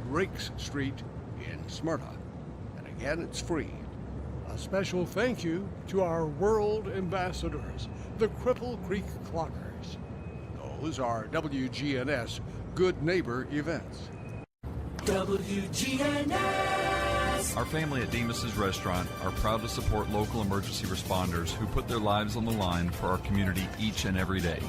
Rakes Street in Smyrna. And again, it's free. A special thank you to our world ambassadors, the Cripple Creek Clockers. Those are WGNS Good Neighbor events. WGNS. Our family at Demas's Restaurant are proud to support local emergency responders who put their lives on the line for our community each and every day.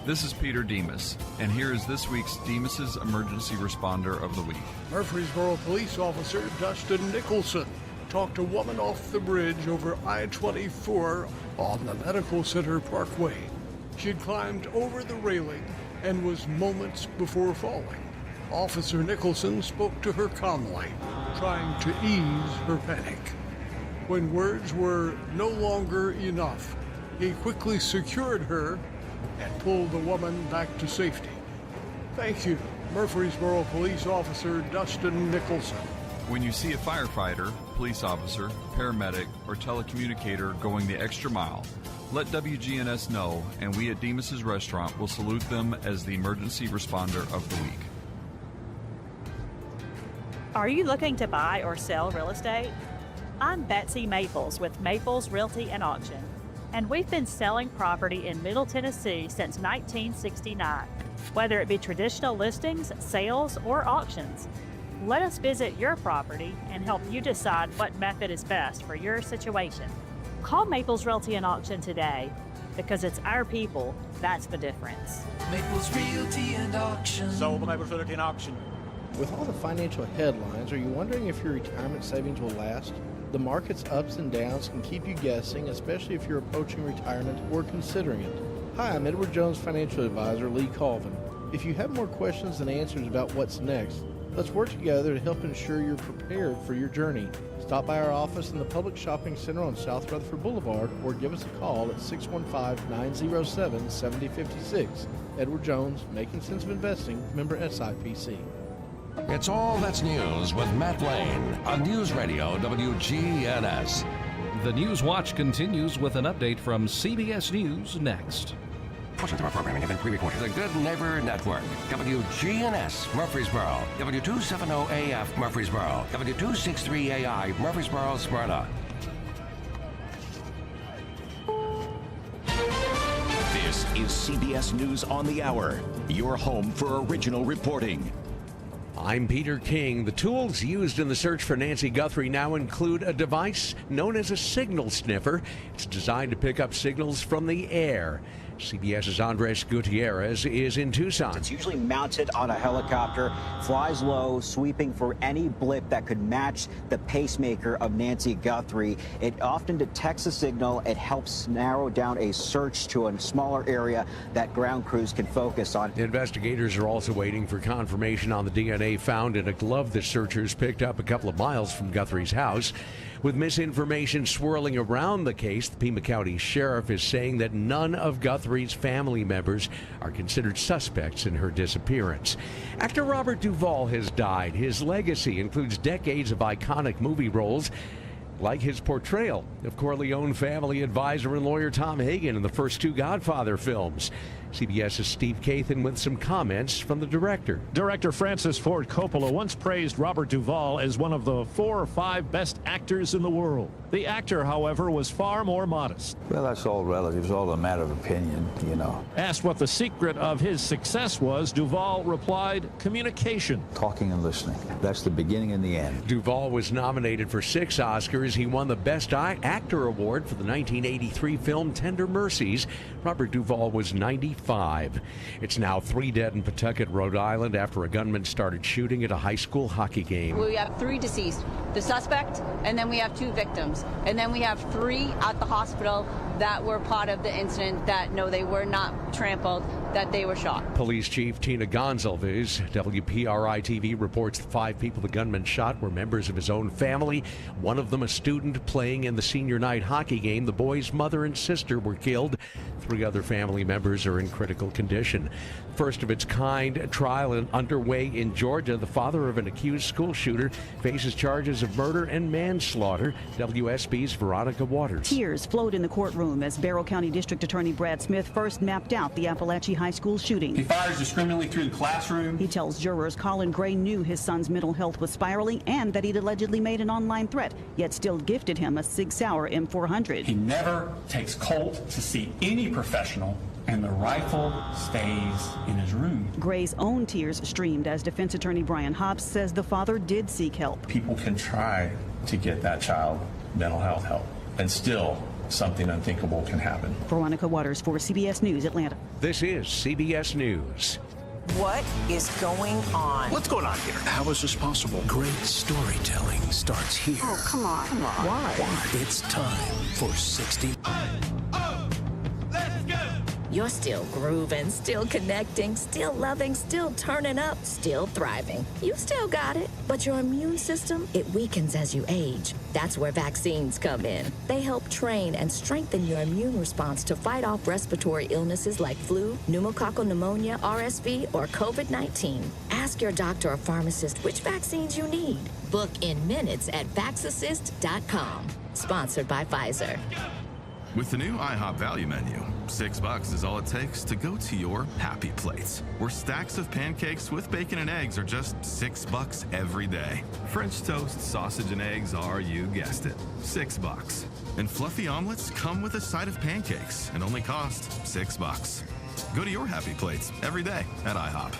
This is Peter Demas, and here is this week's Demas's Emergency Responder of the Week. Murfreesboro Police Officer Dustin Nicholson talked a woman off the bridge over I-24 on the Medical Center Parkway. She'd climbed over the railing and was moments before falling. Officer Nicholson spoke to her calmly, trying to ease her panic. When words were no longer enough, he quickly secured her and pulled the woman back to safety. Thank you, Murfreesboro Police Officer Dustin Nicholson. When you see a firefighter, police officer, paramedic, or telecommunicator going the extra mile, let WGNS know, and we at Demas's Restaurant will salute them as the Emergency Responder of the Week. Are you looking to buy or sell real estate? I'm Betsy Maples with Maples Realty and Auction, and we've been selling property in Middle Tennessee since 1969. Whether it be traditional listings, sales, or auctions, let us visit your property and help you decide what method is best for your situation. Call Maples Realty and Auction today, because it's our people that's the difference. Maples Realty and Auction. Sold Maples Realty and Auction. With all the financial headlines, are you wondering if your retirement savings will last? The market's ups and downs can keep you guessing, especially if you're approaching retirement or considering it. Hi, I'm Edward Jones Financial Advisor Lee Colvin. If you have more questions than answers about what's next, let's work together to help ensure you're prepared for your journey. Stop by our office in the Public Shopping Center on South Rutherford Boulevard or give us a call at 615-907-7056. Edward Jones, Making Sense of Investing, member SIPC. It's All That's News with Matt Lane on News Radio WGNS. The News Watch continues with an update from CBS News next. Portions of our programming have been pre-recorded. The Good Neighbor Network, WGNS Murfreesboro, W270AF Murfreesboro, W263AI Murfreesboro, Smyrna. This is CBS News on the Hour, your home for original reporting. I'm Peter King. The tools used in the search for Nancy Guthrie now include a device known as a signal sniffer. It's designed to pick up signals from the air. CBS's Andres Gutierrez is in Tucson. It's usually mounted on a helicopter, flies low, sweeping for any blip that could match the pacemaker of Nancy Guthrie. It often detects a signal. It helps narrow down a search to a smaller area that ground crews can focus on. Investigators are also waiting for confirmation on the DNA found in a glove the searchers picked up a couple of miles from Guthrie's house. With misinformation swirling around the case, the Pima County Sheriff is saying that none of Guthrie's family members are considered suspects in her disappearance. Actor Robert Duvall has died. His legacy includes decades of iconic movie roles, like his portrayal of Corleone family advisor and lawyer Tom Hagen in the first two Godfather films. CBS's Steve Kathan with some comments from the director. Director Francis Ford Coppola once praised Robert Duvall as one of the 4 or 5 best actors in the world. The actor, however, was far more modest. Well, that's all relative. It's all a matter of opinion, you know. Asked what the secret of his success was, Duvall replied, communication. Talking and listening. That's the beginning and the end. Duvall was nominated for 6 Oscars. He won the Best Actor Award for the 1983 film Tender Mercies. Robert Duvall was 95. It's now 3 dead in Pawtucket, Rhode Island, after a gunman started shooting at a high school hockey game. We have 3 deceased, the suspect, and then we have 2 victims. And then we have 3 at the hospital that were part of the incident that, no, they were not trampled, that they were shot. Police Chief Tina Gonzalez, WPRI-TV, reports the 5 people the gunman shot were members of his own family. One of them a student playing in the senior night hockey game. The boy's mother and sister were killed. 3 other family members are in critical condition. First of its kind trial underway in Georgia. The father of an accused school shooter faces charges of murder and manslaughter. WSB's Veronica Waters. Tears flowed in the courtroom room as Barrow County District Attorney Brad Smith first mapped out the Appalachia High School shooting. He fires discriminately through the classroom. He tells jurors Colin Gray knew his son's mental health was spiraling and that he'd allegedly made an online threat, yet still gifted him a Sig Sauer M400. He never takes Colt to see any professional, and the rifle stays in his room. Gray's own tears streamed as defense attorney Brian Hobbs says the father did seek help. People can try to get that child mental health help, and still something unthinkable can happen. Veronica Waters for CBS News, Atlanta. This is CBS News. What is going on? What's going on here? How is this possible? Great storytelling starts here. Oh, come on. Why? It's time for 60. You're still grooving, still connecting, still loving, still turning up, still thriving. You still got it, but your immune system, it weakens as you age. That's where vaccines come in. They help train and strengthen your immune response to fight off respiratory illnesses like flu, pneumococcal pneumonia, RSV, or COVID-19. Ask your doctor or pharmacist which vaccines you need. Book in minutes at vaxassist.com. Sponsored by Pfizer. With the new IHOP value menu, $6 is all it takes to go to your happy place, where stacks of pancakes with bacon and eggs are just $6 every day. French toast, sausage, and eggs are, you guessed it, $6. And fluffy omelets come with a side of pancakes and only cost $6. Go to your happy plates every day at IHOP.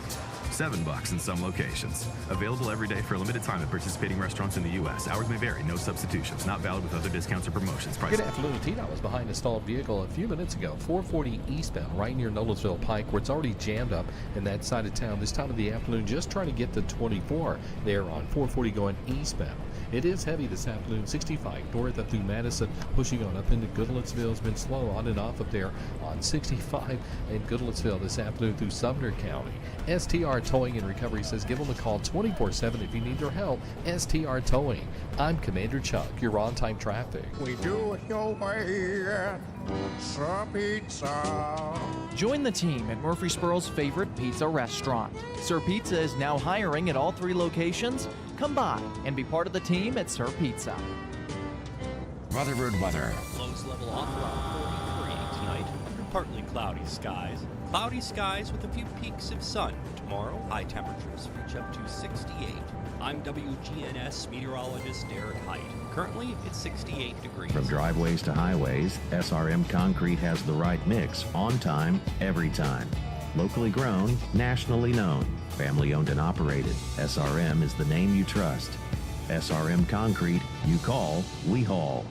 $7 in some locations. Available every day for a limited time at participating restaurants in the U.S. Hours may vary. No substitutions. Not valid with other discounts or promotions. Price. Good afternoon. T-Dot was behind a stalled vehicle a few minutes ago. 440 eastbound, right near Noblesville Pike, where it's already jammed up in that side of town. This time of the afternoon, just trying to get to 24 there on 440 going eastbound. It is heavy this afternoon. 65 north up through Madison, pushing on up into Goodlettsville. It's been slow on and off up there on 65 in Goodlettsville this afternoon through Sumner County. STR Towing and Recovery says give them a call 24/7 if you need their help. STR Towing. I'm Commander Chuck. You're on-time traffic. We do it your way at Sir Pizza. Join the team at Murfreesboro's favorite pizza restaurant. Sir Pizza is now hiring at all 3 locations. Come by and be part of the team at Sir Pizza. Rutherford weather. Lows level off around 43 tonight under partly cloudy skies. Cloudy skies with a few peaks of sun. Tomorrow, high temperatures reach up to 68. I'm WGNS meteorologist Derek Height. Currently, it's 68 degrees. From driveways to highways, SRM Concrete has the right mix, on time, every time. Locally grown, nationally known. Family owned and operated. SRM is the name you trust. SRM Concrete, you call, we haul.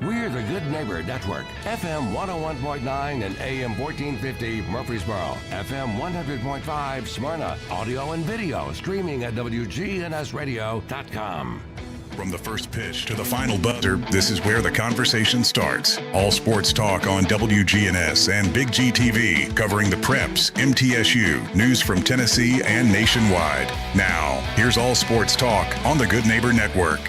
We're the Good Neighbor Network. FM 101.9 and AM 1450 Murfreesboro. FM 100.5 Smyrna. Audio and video streaming at wgnsradio.com. From the first pitch to the final buzzer, this is where the conversation starts. All sports talk on WGNS and Big G TV, covering the Preps, MTSU, news from Tennessee and nationwide. Now, here's All Sports Talk on the Good Neighbor Network.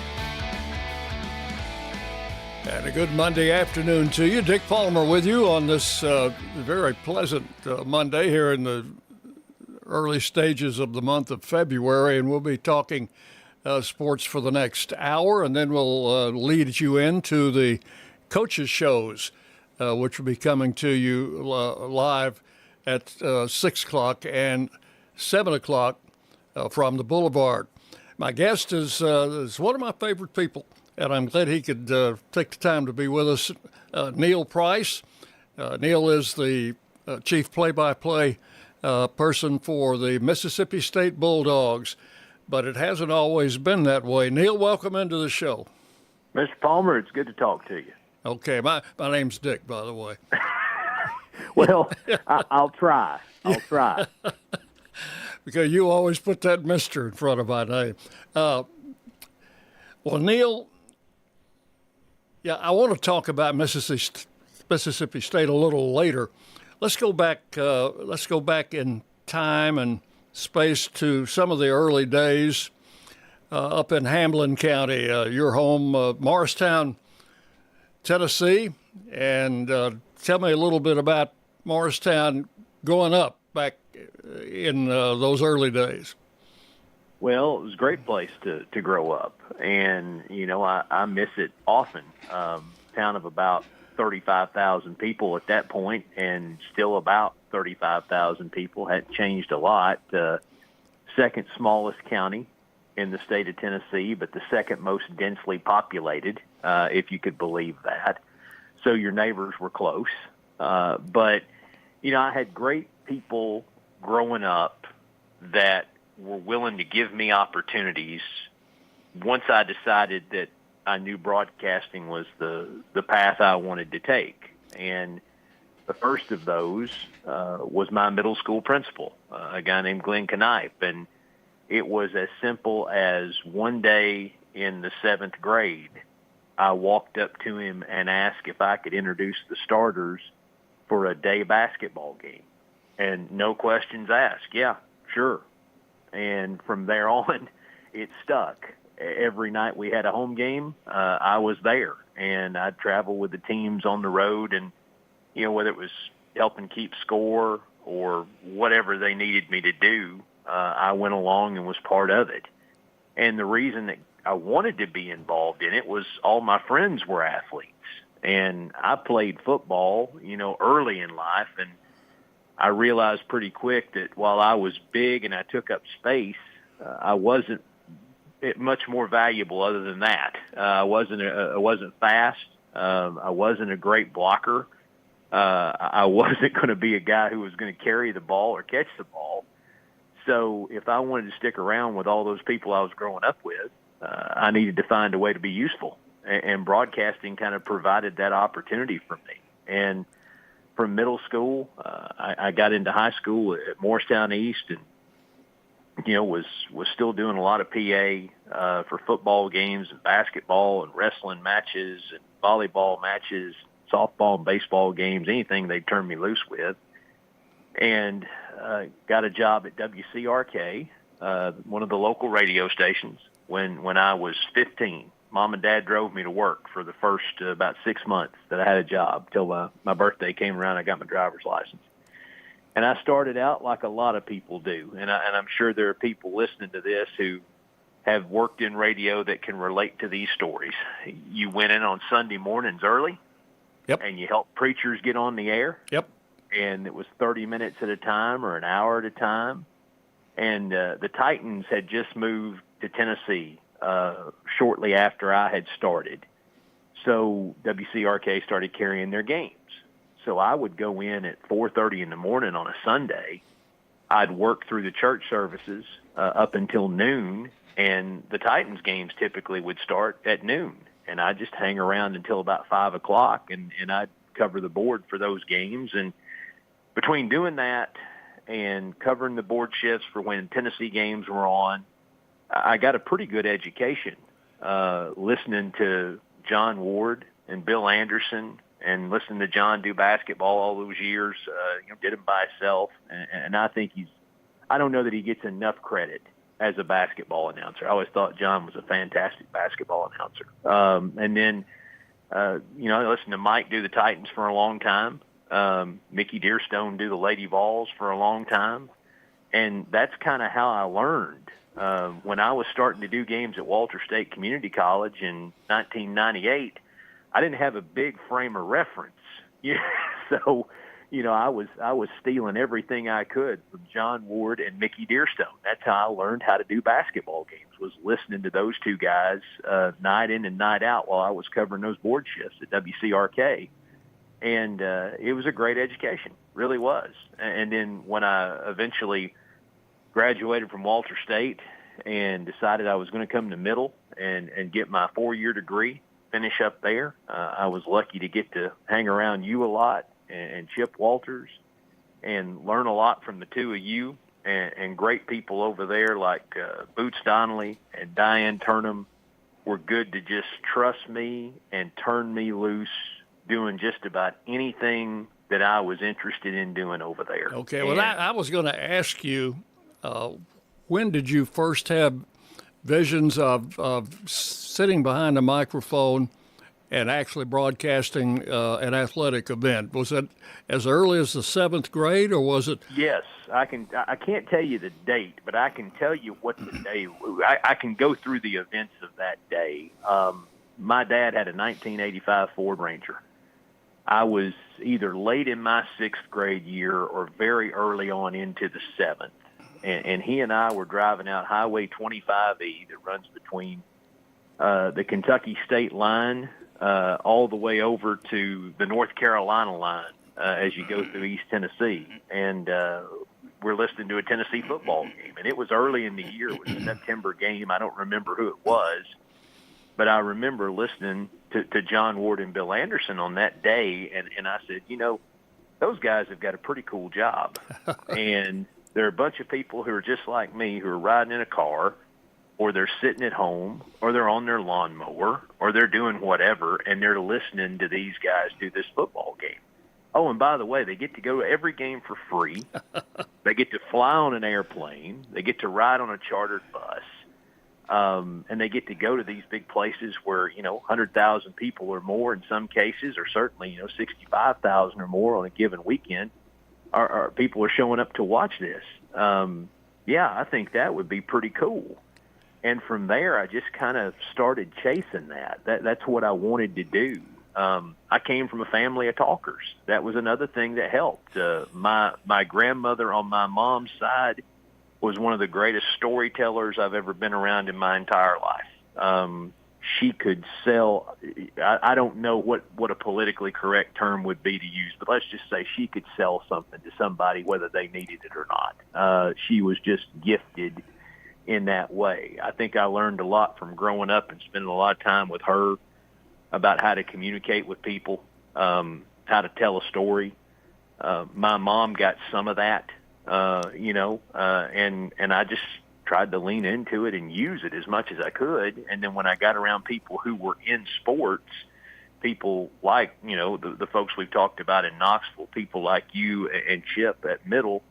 And a good Monday afternoon to you. Dick Palmer with you on this very pleasant Monday here in the early stages of the month of February, and we'll be talking sports for the next hour, and then we'll lead you into the coaches' shows, which will be coming to you live at 6 o'clock and 7 o'clock from the Boulevard. My guest is one of my favorite people, and I'm glad he could take the time to be with us, Neil Price. Neil is the chief play-by-play person for the Mississippi State Bulldogs, but it hasn't always been that way. Neil, welcome into the show. Mr. Palmer, it's good to talk to you. Okay, my name's Dick, by the way. Well, I'll try. Because you always put that Mr. in front of my name. Well, Neil, yeah, I want to talk about Mississippi State a little later. Let's go back in time and space to some of the early days up in Hamlin County, your home, Morristown, Tennessee. And tell me a little bit about Morristown growing up back in those early days. Well, it was a great place to grow up, and I miss it often. town of about 35,000 people at that point, and still about 35,000 people. Hadn't changed a lot. Second smallest county in the state of Tennessee, but the second most densely populated, if you could believe that. So your neighbors were close. But, I had great people growing up that were willing to give me opportunities once I decided that I knew broadcasting was the path I wanted to take. And the first of those was my middle school principal, a guy named Glenn Knipe. And it was as simple as one day in the 7th grade, I walked up to him and asked if I could introduce the starters for a day basketball game. And no questions asked. Yeah, sure. And from there on, it stuck. Every night we had a home game, I was there. And I'd travel with the teams on the road, and, whether it was helping keep score or whatever they needed me to do, I went along and was part of it. And the reason that I wanted to be involved in it was all my friends were athletes. And I played football, early in life, and I realized pretty quick that while I was big and I took up space, I wasn't much more valuable other than that. I wasn't fast. I wasn't a great blocker. I wasn't going to be a guy who was going to carry the ball or catch the ball. So if I wanted to stick around with all those people I was growing up with, I needed to find a way to be useful. And broadcasting kind of provided that opportunity for me. And from middle school, I got into high school at Morristown East, and was still doing a lot of PA for football games and basketball and wrestling matches and volleyball matches, softball and baseball games, anything they'd turn me loose with. And got a job at WCRK, one of the local radio stations, when I was 15. Mom and Dad drove me to work for the first about 6 months that I had a job till my birthday came around. I got my driver's license. And I started out like a lot of people do. And I'm sure there are people listening to this who have worked in radio that can relate to these stories. You went in on Sunday mornings early. Yep. And you helped preachers get on the air. Yep. And it was 30 minutes at a time or an hour at a time. And the Titans had just moved to Tennessee shortly after I had started. So WCRK started carrying their games. So I would go in at 4:30 in the morning on a Sunday. I'd work through the church services up until noon, and the Titans games typically would start at noon. And I'd just hang around until about 5 o'clock, and I'd cover the board for those games. And between doing that and covering the board shifts for when Tennessee games were on, I got a pretty good education listening to John Ward and Bill Anderson and listening to John do basketball all those years. Did him by himself. And I think I don't know that he gets enough credit as a basketball announcer. I always thought John was a fantastic basketball announcer. And then, I listened to Mike do the Titans for a long time. Mickey Dearstone do the Lady Vols for a long time. And that's kind of how I learned. When I was starting to do games at Walter State Community College in 1998, I didn't have a big frame of reference. So, I was stealing everything I could from John Ward and Mickey Dearstone. That's how I learned how to do basketball games, was listening to those two guys night in and night out while I was covering those board shifts at WCRK. And it was a great education, really was. And then when I eventually graduated from Walter State and decided I was going to come to Middle and get my 4-year degree, finish up there, I was lucky to get to hang around you a lot and Chip Walters and learn a lot from the two of you and great people over there like Boots Donnelly and Diane Turnham were good to just trust me and turn me loose doing just about anything that I was interested in doing over there. Okay, well, I was going to ask you, when did you first have visions of sitting behind a microphone and actually broadcasting an athletic event? Was it as early as the 7th grade, or was it? Yes, I can't tell you the date, but I can tell you what the day. I can go through the events of that day. my dad had a 1985 Ford Ranger. I was either late in my 6th grade year or very early on into the 7th. And he and I were driving out Highway 25E that runs between the Kentucky state line all the way over to the North Carolina line as you go through East Tennessee. And we're listening to a Tennessee football game. And it was early in the year. It was a September game. I don't remember who it was. But I remember listening to John Ward and Bill Anderson on that day. And I said, you know, those guys have got a pretty cool job. And there are a bunch of people who are just like me who are riding in a car, or they're sitting at home, or they're on their lawnmower, or they're doing whatever, and they're listening to these guys do this football game. Oh, and by the way, they get to go to every game for free. They get to fly on an airplane. They get to ride on a chartered bus. And they get to go to these big places where, 100,000 people or more in some cases, or certainly, 65,000 or more on a given weekend, are people are showing up to watch this. Yeah, I think that would be pretty cool. And from there, I just kind of started chasing that. That's what I wanted to do. I came from a family of talkers. That was another thing that helped. My grandmother on my mom's side was one of the greatest storytellers I've ever been around in my entire life. She could sell, I don't know what a politically correct term would be to use, but let's just say she could sell something to somebody whether they needed it or not. She was just gifted in that way. I think I learned a lot from growing up and spending a lot of time with her about how to communicate with people, how to tell a story. My mom got some of that, and I just tried to lean into it and use it as much as I could. And then when I got around people who were in sports, people like, the folks we've talked about in Knoxville, people like you and Chip at Middle,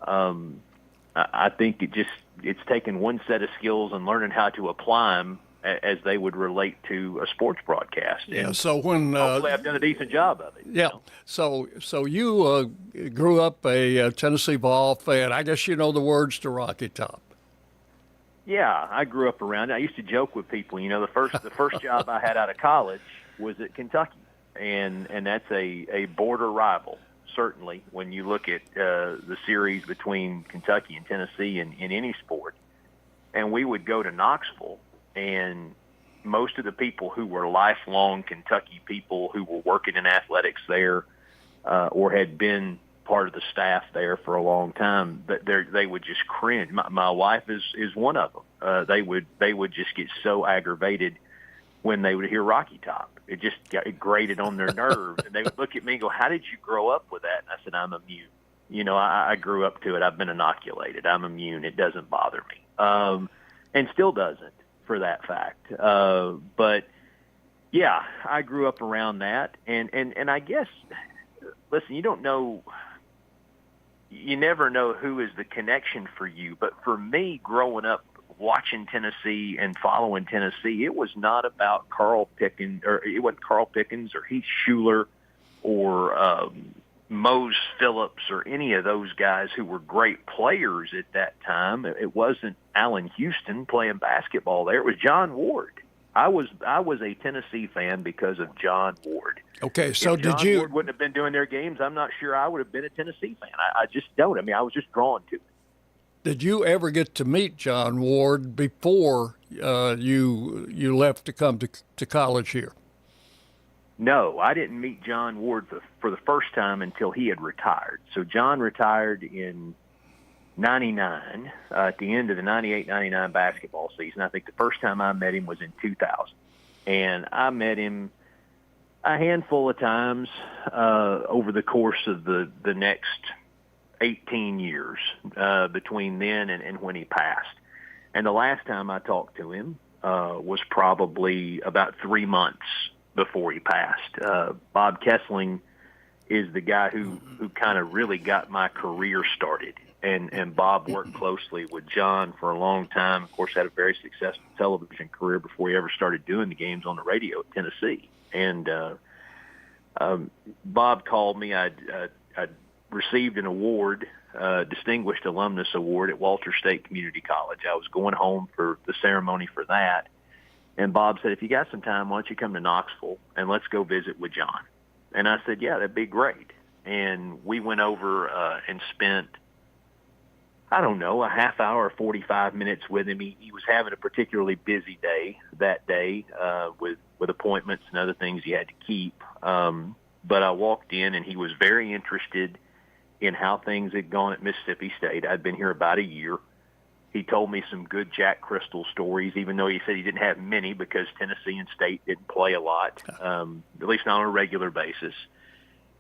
I think it's taken one set of skills and learning how to apply them as they would relate to a sports broadcast. Yeah. And so when hopefully I've done a decent job of it. Yeah. So you grew up a Tennessee Vol fan. I guess you know the words to Rocky Top. Yeah, I grew up around it. I used to joke with people. The first job I had out of college was at Kentucky, and that's a border rival. Certainly, when you look at the series between Kentucky and Tennessee in any sport. And we would go to Knoxville, and most of the people who were lifelong Kentucky people who were working in athletics there or had been part of the staff there for a long time, they would just cringe. My wife is one of them. They would just get so aggravated when they would hear Rocky Top. It just it grated on their nerves. And they would look at me and go, how did you grow up with that? And I said, I'm immune. I grew up to it. I've been inoculated. I'm immune. It doesn't bother me. And still doesn't, for that fact. But, yeah, I grew up around that. And I guess, listen, you never know who is the connection for you. But for me, growing up, watching Tennessee and following Tennessee, it was not about Carl Pickens, or it wasn't Carl Pickens or Heath Schuler or Mose Phillips or any of those guys who were great players at that time. It wasn't Allen Houston playing basketball there. It was John Ward. I was a Tennessee fan because of John Ward. Okay, so if John Ward wouldn't have been doing their games, I'm not sure I would have been a Tennessee fan. I just don't. I mean, I was just drawn to it. Did you ever get to meet John Ward before you left to come to college here? No, I didn't meet John Ward for the first time until he had retired. So John retired in 99, at the end of the 98-99 basketball season. I think the first time I met him was in 2000. And I met him a handful of times over the course of the next 18 years between then and when he passed. And the last time I talked to him was probably about 3 months before he passed. Bob Kessling is the guy who kind of really got my career started. And Bob worked closely with John for a long time. Of course, had a very successful television career before he ever started doing the games on the radio at Tennessee. And Bob called me. I'd received an award, Distinguished Alumnus Award at Walter State Community College. I was going home for the ceremony for that. And Bob said, if you got some time, why don't you come to Knoxville and let's go visit with John? And I said, yeah, that'd be great. And we went over and spent, I don't know, a half hour, 45 minutes with him. He was having a particularly busy day that day with appointments and other things he had to keep. But I walked in, and he was very interested in how things had gone at Mississippi State. I'd been here about a year. He told me some good Jack Crystal stories, even though he said he didn't have many because Tennessee and State didn't play a lot, at least not on a regular basis.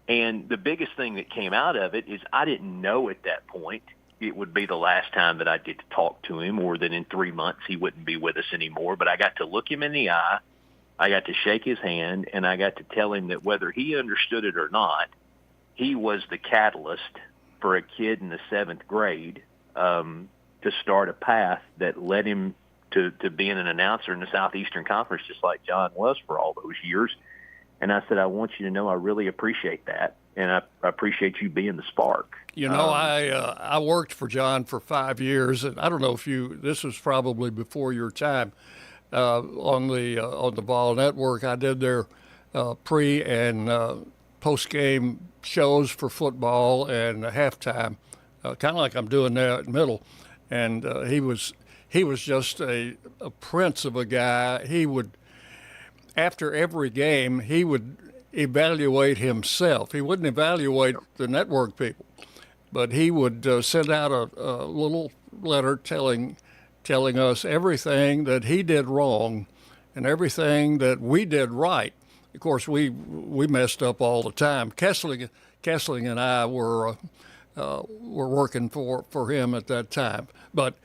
And the biggest thing that came out of it is I didn't know at that point it would be the last time that I'd get to talk to him, or that in 3 months he wouldn't be with us anymore. But I got to look him in the eye, I got to shake his hand, and I got to tell him that whether he understood it or not, he was the catalyst for a kid in the 7th grade to start a path that led him to being an announcer in the Southeastern Conference, just like John was for all those years. And I said, I want you to know I really appreciate that, and I appreciate you being the spark. You know, I worked for John for 5 years, and I don't know if this was probably before your time on the Vol Network. I did their pre and post game shows for football and halftime, kind of like I'm doing now at Middle. And he was just a prince of a guy. He would, after every game, he would evaluate himself. He wouldn't evaluate the network people, but he would send out a little letter telling us everything that he did wrong and everything that we did right. Of course, we messed up all the time. Kessling and I were working for him at that time. But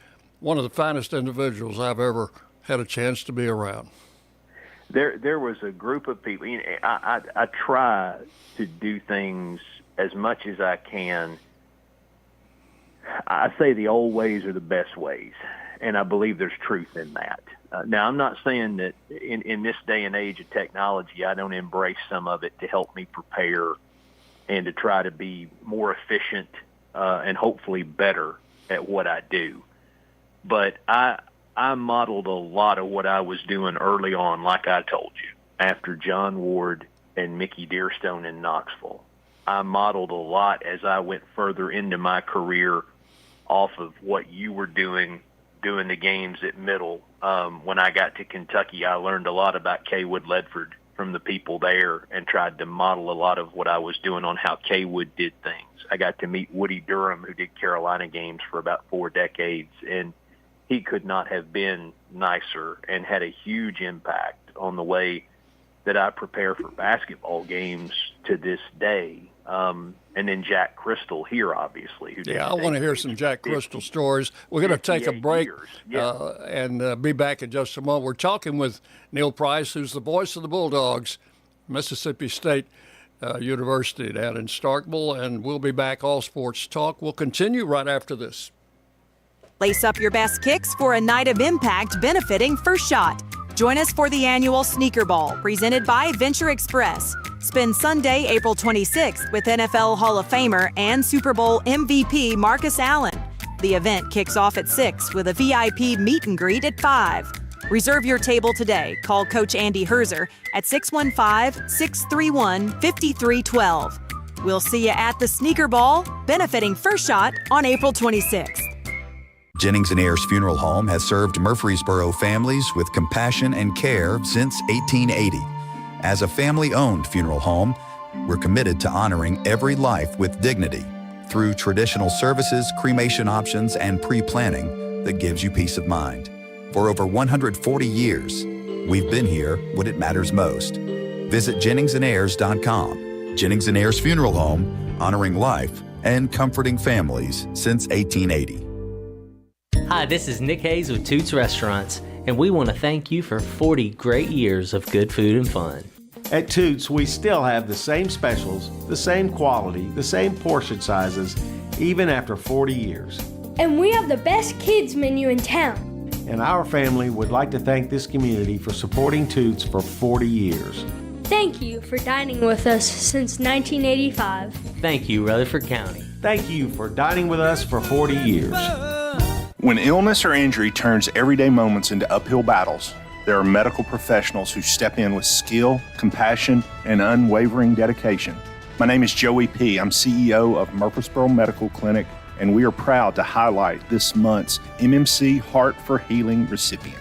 one of the finest individuals I've ever had a chance to be around. There was a group of people. You know, I try to do things as much as I can. I say the old ways are the best ways, and I believe there's truth in that. Now, I'm not saying that in this day and age of technology, I don't embrace some of it to help me prepare and to try to be more efficient and hopefully better at what I do. But I modeled a lot of what I was doing early on, like I told you, after John Ward and Mickey Dearstone in Knoxville. I modeled a lot as I went further into my career off of what you were doing the games at Middle. When I got to Kentucky, I learned a lot about Kaywood Ledford from the people there and tried to model a lot of what I was doing on how Kaywood did things. I got to meet Woody Durham, who did Carolina games for about 4 decades, and he could not have been nicer and had a huge impact on the way that I prepare for basketball games to this day. And then Jack Crystal here, obviously. I want to hear some Jack Crystal stories. We're going to take a break and be back in just a moment. We're talking with Neil Price, who's the voice of the Bulldogs, Mississippi State University down in Starkville, and we'll be back. All Sports Talk will continue right after this. Lace up your best kicks for a night of impact benefiting First Shot. Join us for the annual Sneaker Ball presented by Venture Express. Spend Sunday, April 26th with NFL Hall of Famer and Super Bowl MVP Marcus Allen. The event kicks off at 6 with a VIP meet and greet at 5. Reserve your table today. Call Coach Andy Herzer at 615-631-5312. We'll see you at the Sneaker Ball benefiting First Shot on April 26th. Jennings & Ayers Funeral Home has served Murfreesboro families with compassion and care since 1880. As a family-owned funeral home, we're committed to honoring every life with dignity through traditional services, cremation options, and pre-planning that gives you peace of mind. For over 140 years, we've been here when it matters most. Visit JenningsandAyers.com. Jennings & Ayers Funeral Home, honoring life and comforting families since 1880. Hi, this is Nick Hayes with Toots Restaurants, and we want to thank you for 40 great years of good food and fun. At Toots, we still have the same specials, the same quality, the same portion sizes, even after 40 years. And we have the best kids menu in town. And our family would like to thank this community for supporting Toots for 40 years. Thank you for dining with us since 1985. Thank you, Rutherford County. Thank you for dining with us for 40 years. When illness or injury turns everyday moments into uphill battles, there are medical professionals who step in with skill, compassion, and unwavering dedication. My name is Joey P. I'm CEO of Murfreesboro Medical Clinic, and we are proud to highlight this month's MMC Heart for Healing recipient.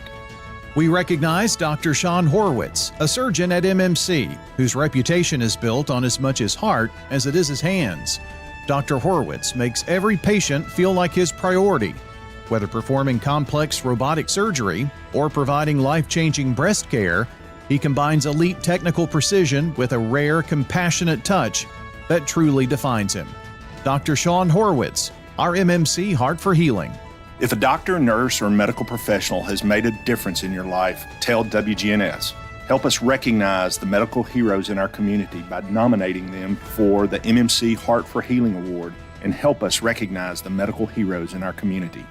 We recognize Dr. Sean Horwitz, a surgeon at MMC, whose reputation is built on as much his heart as it is his hands. Dr. Horwitz makes every patient feel like his priority. Whether performing complex robotic surgery or providing life-changing breast care, he combines elite technical precision with a rare, compassionate touch that truly defines him. Dr. Sean Horwitz, our MMC Heart for Healing. If a doctor, nurse, or medical professional has made a difference in your life, tell WGNS. Help us recognize the medical heroes in our community by nominating them for the MMC Heart for Healing Award, and help us recognize the medical heroes in our community.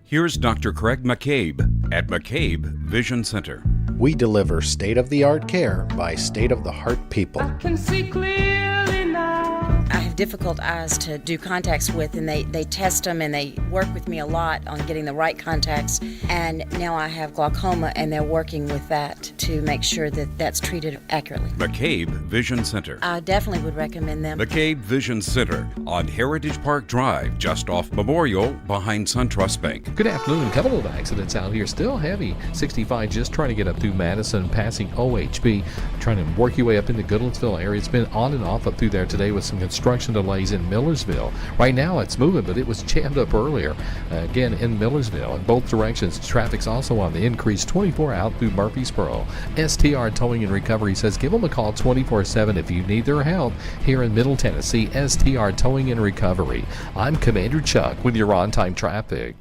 Here's Dr. Craig McCabe at McCabe Vision Center. We deliver state-of-the-art care by state-of-the-heart people. I can see clearly now. I have difficult eyes to do contacts with, and they test them, and they work with me a lot on getting the right contacts. And now I have glaucoma, and they're working with that to make sure that that's treated accurately. McCabe Vision Center. I definitely would recommend them. McCabe Vision Center on Heritage Park Drive, just off Memorial, behind SunTrust Bank. Good afternoon. A couple of accidents out here. Still heavy. 65 just trying to get up through Madison, passing OHB, trying to work your way up into Goodlettsville area. It's been on and off up through there today with some construction delays in Millersville. Right now it's moving, but it was jammed up earlier. Again, in Millersville, in both directions. Traffic's also on the increase. 24 out through Murfreesboro. STR Towing and Recovery says give them a call 24/7 if you need their help here in Middle Tennessee. STR Towing and Recovery. I'm Commander Chuck with your on-time traffic.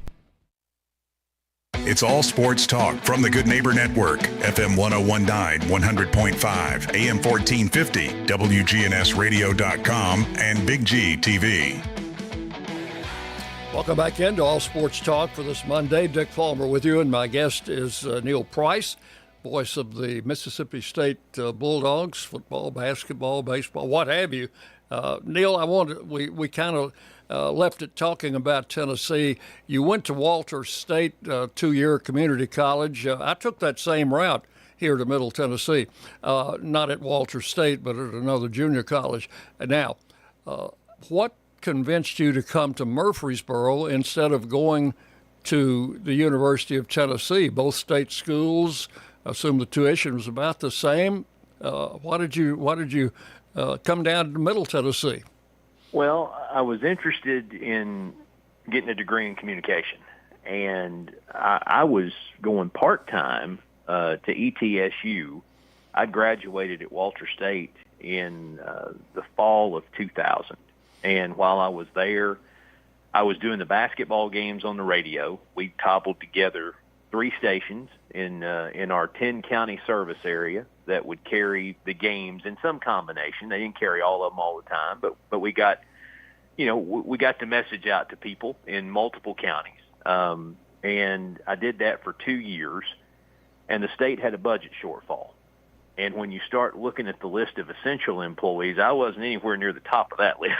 It's all sports talk from the Good Neighbor Network, FM 1019, 100.5, AM 1450, WGNSradio.com, and Big G TV. Welcome back into All Sports Talk for this Monday. Dick Palmer with you, and my guest is Neil Price, voice of the Mississippi State Bulldogs, football, basketball, baseball, what have you. Neil, we kind of left it talking about Tennessee. You went to Walter State, 2-year community college. I took that same route here to Middle Tennessee, not at Walter State, but at another junior college. Now, what convinced you to come to Murfreesboro instead of going to the University of Tennessee? Both state schools, I assume the tuition was about the same. Why did you come down to Middle Tennessee? Well, I was interested in getting a degree in communication, and I was going part-time to ETSU. I graduated at Walter State in the fall of 2000, and while I was there, I was doing the basketball games on the radio. We cobbled together 3 stations in our 10-county service area that would carry the games in some combination. They didn't carry all of them all the time, but we got the message out to people in multiple counties. And I did that for 2 years, and the state had a budget shortfall. And when you start looking at the list of essential employees, I wasn't anywhere near the top of that list.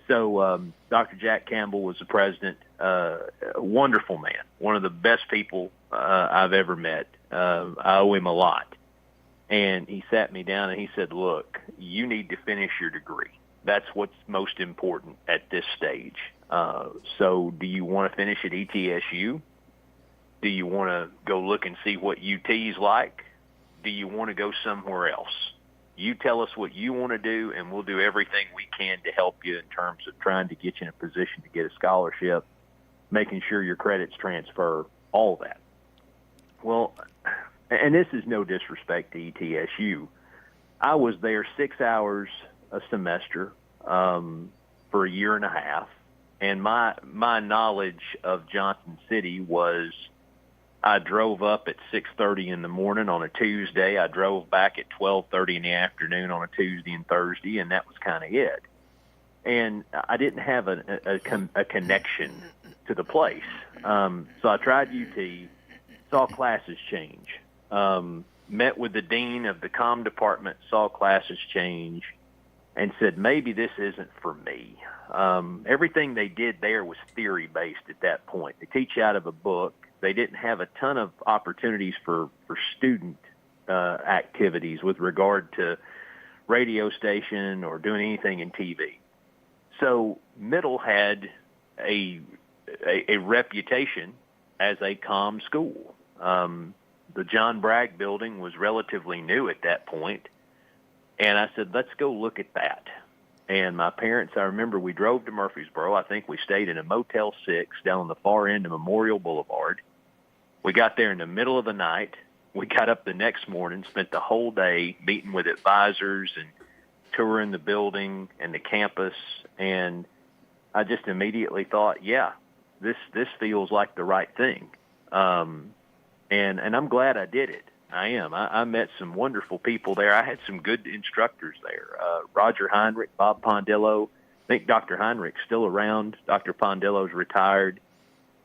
So Dr. Jack Campbell was the president, a wonderful man, one of the best people I've ever met. I owe him a lot. And he sat me down and he said, look, you need to finish your degree. That's what's most important at this stage. So do you want to finish at ETSU? Do you want to go look and see what UT's like? Do you want to go somewhere else? You tell us what you want to do, and we'll do everything we can to help you in terms of trying to get you in a position to get a scholarship, making sure your credits transfer, all that. Well, and this is no disrespect to ETSU. I was there 6 hours a semester for a year and a half, and my knowledge of Johnson City was I drove up at 6:30 in the morning on a Tuesday. I drove back at 12:30 in the afternoon on a Tuesday and Thursday, and that was kind of it. And I didn't have a connection to the place. So I tried UT, saw classes change, met with the dean of the comm department, saw classes change, and said, maybe this isn't for me. Everything they did there was theory-based at that point. They teach out of a book. they didn't have a ton of opportunities for student activities with regard to radio station or doing anything in TV. So Middle had a reputation as a calm school. The John Bragg building was relatively new at that point, and I said, let's go look at that. And my parents, I remember we drove to Murfreesboro. I think we stayed in a Motel 6 down on the far end of Memorial Boulevard. We got there in the middle of the night. We got up the next morning, spent the whole day meeting with advisors and touring the building and the campus, and I just immediately thought, yeah, this feels like the right thing. And I'm glad I did it. I am. I met some wonderful people there. I had some good instructors there. Roger Heinrich, Bob Pondillo. I think Dr. Heinrich's still around. Dr. Pondillo's retired.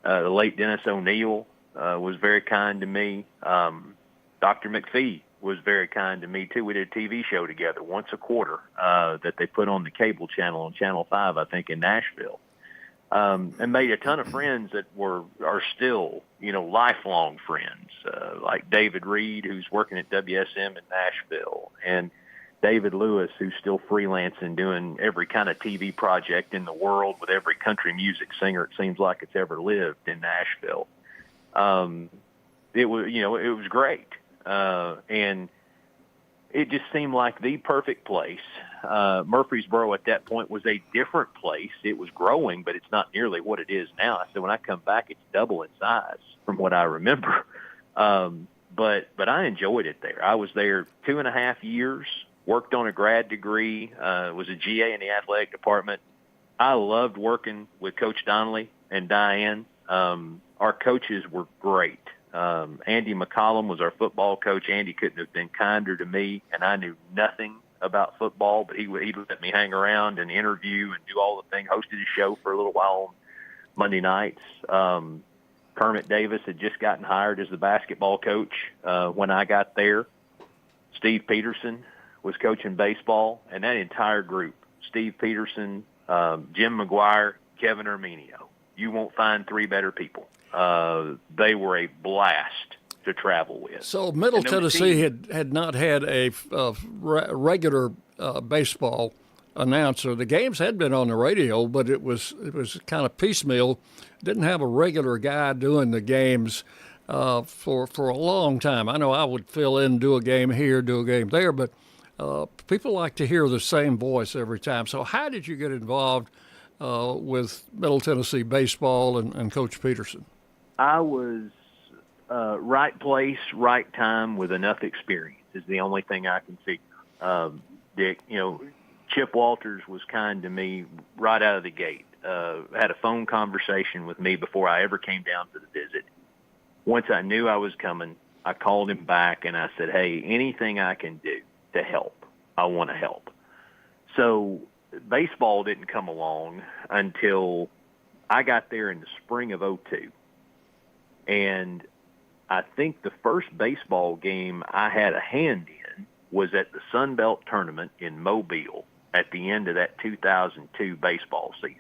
The late Dennis O'Neill was very kind to me. Dr. McPhee was very kind to me, too. We did a TV show together once a quarter that they put on the cable channel on Channel 5, I think, in Nashville. And made a ton of friends that are still, lifelong friends, like David Reed, who's working at WSM in Nashville, and David Lewis, who's still freelancing, doing every kind of TV project in the world with every country music singer it seems like it's ever lived in Nashville. It was great, and it just seemed like the perfect place. Murfreesboro at that point was a different place. It was growing, but it's not nearly what it is now. So when I come back, it's double in size from what I remember. But I enjoyed it there. I was there 2.5 years, worked on a grad degree, was a GA in the athletic department. I loved working with Coach Donnelly and Diane. Our coaches were great. Andy McCollum was our football coach. Andy couldn't have been kinder to me, and I knew nothing about football, but he'd let me hang around and interview and do all the things, hosted a show for a little while on Monday nights. Kermit Davis had just gotten hired as the basketball coach when I got there. Steve Peterson was coaching baseball, and that entire group, Steve Peterson, Jim McGuire, Kevin Erminio, you won't find three better people. They were a blast to travel with. So Middle Tennessee had not had a regular baseball announcer. The games had been on the radio, but it was kind of piecemeal. Didn't have a regular guy doing the games for a long time. I know I would fill in, do a game here, do a game there, but people like to hear the same voice every time. So how did you get involved with Middle Tennessee baseball and Coach Peterson? I was right place, right time with enough experience is the only thing I can figure. Dick, Chip Walters was kind to me right out of the gate. Had a phone conversation with me before I ever came down for the visit. Once I knew I was coming, I called him back and I said, hey, anything I can do to help, I want to help. So baseball didn't come along until I got there in the spring of 2002. And I think the first baseball game I had a hand in was at the Sun Belt Tournament in Mobile at the end of that 2002 baseball season.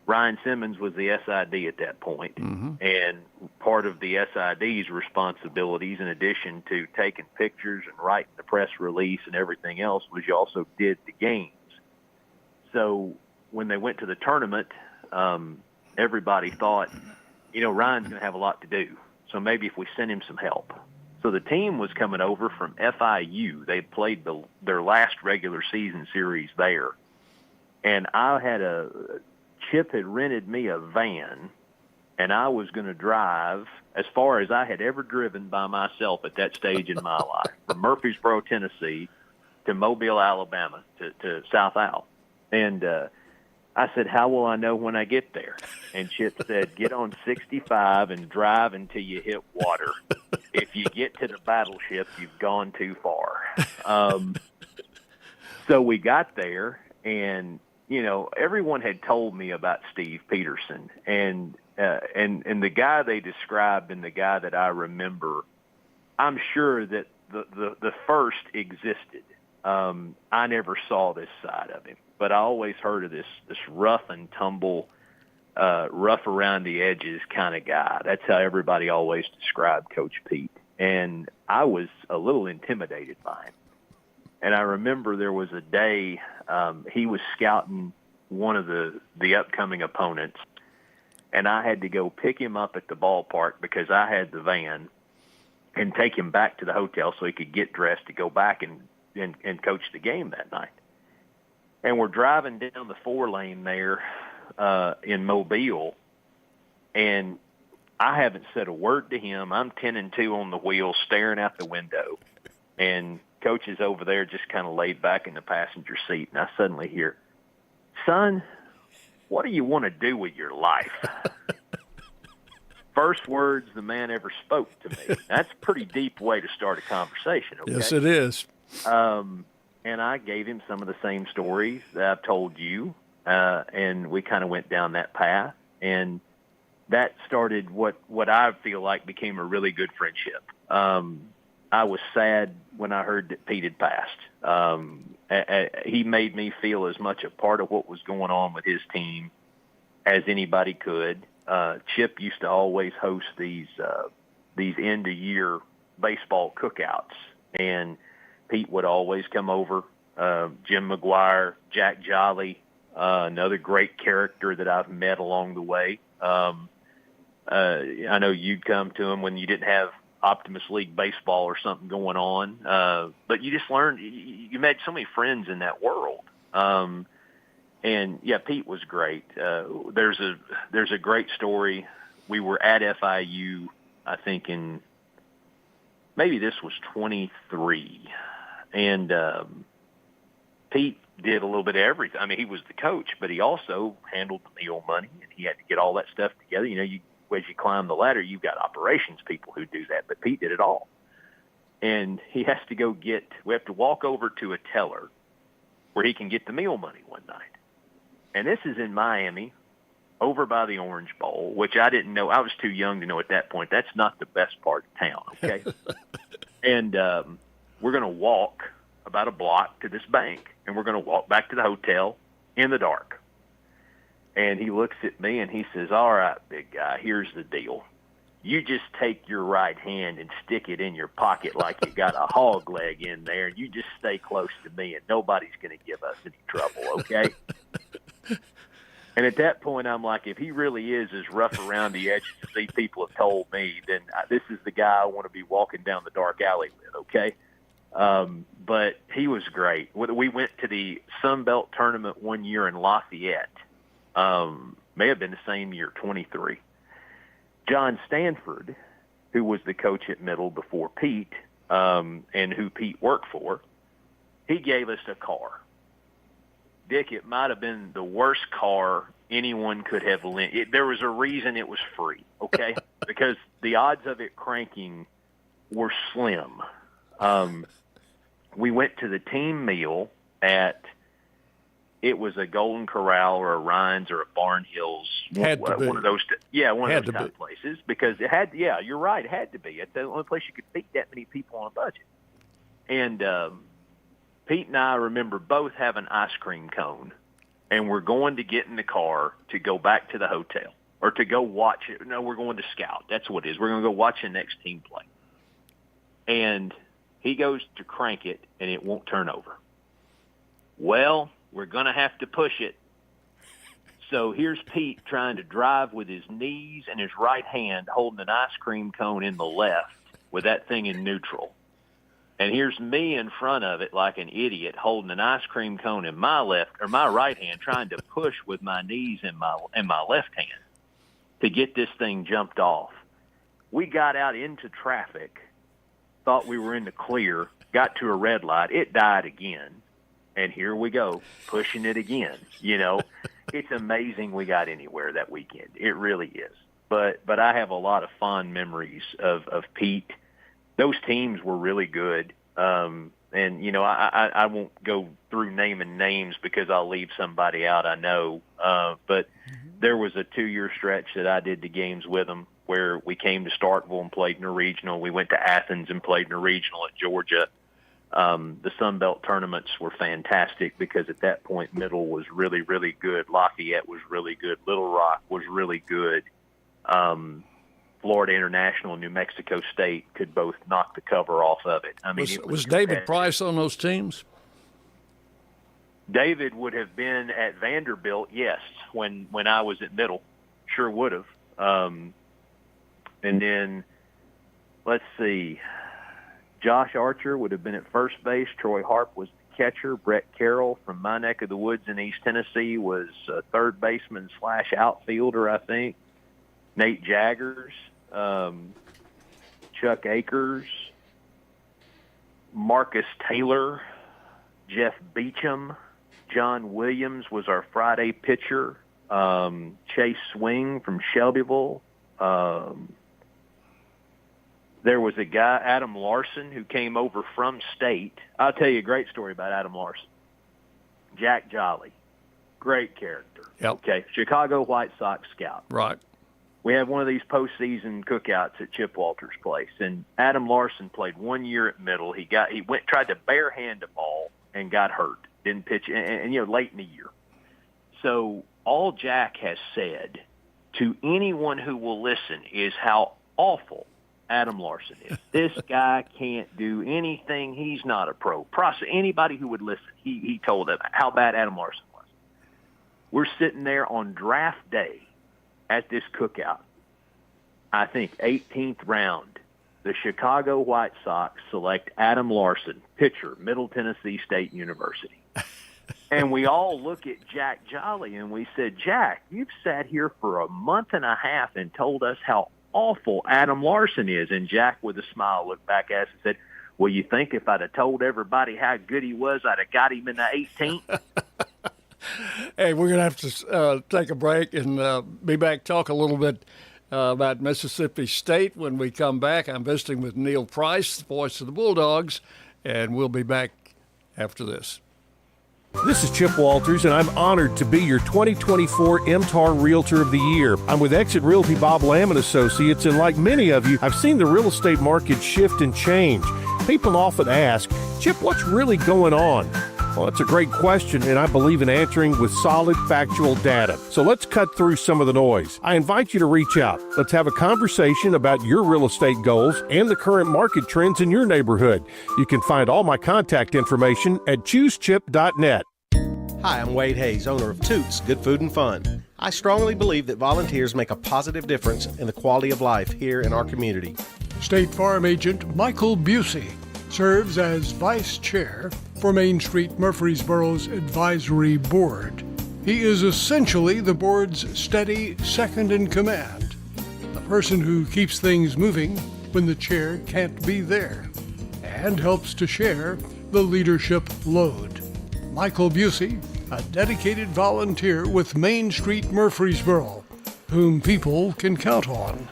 Ryan Simmons was the SID at that point, and part of the SID's responsibilities, in addition to taking pictures and writing the press release and everything else, was you also did the games. So when they went to the tournament, everybody thought, Ryan's going to have a lot to do, so maybe if we send him some help. So the team was coming over from FIU. They played their last regular season series there. And Chip had rented me a van, and I was going to drive as far as I had ever driven by myself at that stage in my life, from Murfreesboro, Tennessee, to Mobile, Alabama, to South Al. And I said, how will I know when I get there? And Chip said, get on 65 and drive until you hit water. If you get to the battleship, you've gone too far. So we got there, and everyone had told me about Steve Peterson, and the guy they described and the guy that I remember, I'm sure that the first existed. I never saw this side of him, but I always heard of this rough and tumble, rough around the edges kind of guy. That's how everybody always described Coach Pete. And I was a little intimidated by him. And I remember there was a day he was scouting one of the upcoming opponents, and I had to go pick him up at the ballpark because I had the van and take him back to the hotel so he could get dressed to go back and coach the game that night. And we're driving down the 4-lane there in Mobile, and I haven't said a word to him. I'm 10-2 on the wheel, staring out the window, and Coach is over there just kind of laid back in the passenger seat, and I suddenly hear, "Son, what do you want to do with your life?" First words the man ever spoke to me. That's a pretty deep way to start a conversation, okay? Yes, it is. And I gave him some of the same stories that I've told you, and we kind of went down that path, and that started what I feel like became a really good friendship. I was sad when I heard that Pete had passed. He made me feel as much a part of what was going on with his team as anybody could. Chip used to always host these end-of-year baseball cookouts, and Pete would always come over. Jim McGuire, Jack Jolly, another great character that I've met along the way. I know you'd come to him when you didn't have Optimus League baseball or something going on, but you just learned. You made so many friends in that world. And yeah, Pete was great. There's a great story. We were at FIU, I think maybe this was 23, and Pete did a little bit of everything. I mean, he was the coach, but he also handled the meal money, and he had to get all that stuff together. You know, as you climb the ladder, you've got operations people who do that, but Pete did it all. And he has to we have to walk over to a teller where he can get the meal money one night. And this is in Miami, over by the Orange Bowl, which I didn't know. I was too young to know at that point. That's not the best part of town, okay? And we're going to walk about a block to this bank, and we're going to walk back to the hotel in the dark. And he looks at me, and he says, "All right, big guy, here's the deal. You just take your right hand and stick it in your pocket like you got a hog leg in there, and you just stay close to me, and nobody's going to give us any trouble, okay?" And at that point, I'm like, if he really is as rough around the edges as these people have told me, then this is the guy I want to be walking down the dark alley with, okay? But he was great. We went to the Sun Belt tournament one year in Lafayette. May have been the same year, 23. John Stanford, who was the coach at Middle before Pete, and who Pete worked for, he gave us a car. Dick, it might have been the worst car anyone could have lent. There was a reason it was free, okay? Because the odds of it cranking were slim. We went to the team meal it was a Golden Corral or a Rhines or a Barnhills, one of those type places, because it had, you're right, it had to be. It's the only place you could feed that many people on a budget. And Pete and I remember both having an ice cream cone, and we're going to get in the car to go back to the hotel or to go watch it. No, we're going to scout. That's what it is. We're going to go watch the next team play. And he goes to crank it, and it won't turn over. Well, we're going to have to push it. So here's Pete trying to drive with his knees and his right hand holding an ice cream cone in the left with that thing in neutral. And here's me in front of it like an idiot holding an ice cream cone in my right hand, trying to push with my knees in my left hand to get this thing jumped off. We got out into traffic, thought we were in the clear, got to a red light. It died again. And here we go, pushing it again. You know, it's amazing we got anywhere that weekend. It really is. But I have a lot of fond memories of Pete. Those teams were really good. And, you know, I won't go through naming names because I'll leave somebody out, I know. But there was a 2-year stretch that I did the games with them where we came to Starkville and played in a regional. We went to Athens and played in a regional at Georgia. The Sun Belt tournaments were fantastic because at that point, Middle was really, really good. Lafayette was really good. Little Rock was really good. Florida International and New Mexico State could both knock the cover off of it. I mean, was David Price on those teams? David would have been at Vanderbilt, yes, when I was at Middle. Sure would have. And then, let's see, Josh Archer would have been at first base. Troy Harp was the catcher. Brett Carroll from my neck of the woods in East Tennessee was third baseman / outfielder, I think. Nate Jaggers, Chuck Akers, Marcus Taylor, Jeff Beecham, John Williams was our Friday pitcher. Chase Swing from Shelbyville. There was a guy, Adam Larson, who came over from state. I'll tell you a great story about Adam Larson. Jack Jolly, great character. Yep. Okay, Chicago White Sox scout. Right. We had one of these postseason cookouts at Chip Walter's place, and Adam Larson played 1 year at Middle. He tried to barehand a ball and got hurt. Didn't pitch, and late in the year. So all Jack has said to anyone who will listen is how awful Adam Larson is. This guy can't do anything. He's not a pro. Anybody who would listen, he told them how bad Adam Larson was. We're sitting there on draft day at this cookout. I think 18th round, the Chicago White Sox select Adam Larson, pitcher, Middle Tennessee State University. And we all look at Jack Jolly and we said, Jack, you've sat here for a month and a half and told us how awful Adam Larson is. And Jack, with a smile, looked back at us and said, well, you think if I'd have told everybody how good he was, I'd have got him in the 18th? Hey, we're going to have to take a break and be back, talk a little bit about Mississippi State when we come back. I'm visiting with Neil Price, the voice of the Bulldogs, and we'll be back after this. This is Chip Walters, and I'm honored to be your 2024 MTAR Realtor of the Year. I'm with Exit Realty Bob Lamb & Associates, and like many of you, I've seen the real estate market shift and change. People often ask, Chip, what's really going on? Well, that's a great question, and I believe in answering with solid, factual data. So let's cut through some of the noise. I invite you to reach out. Let's have a conversation about your real estate goals and the current market trends in your neighborhood. You can find all my contact information at choosechip.net. Hi, I'm Wade Hayes, owner of Toots Good Food and Fun. I strongly believe that volunteers make a positive difference in the quality of life here in our community. State Farm Agent Michael Busey serves as Vice Chair for Main Street Murfreesboro's Advisory Board. He is essentially the board's steady second in command, the person who keeps things moving when the chair can't be there, and helps to share the leadership load. Michael Busey, a dedicated volunteer with Main Street Murfreesboro, whom people can count on.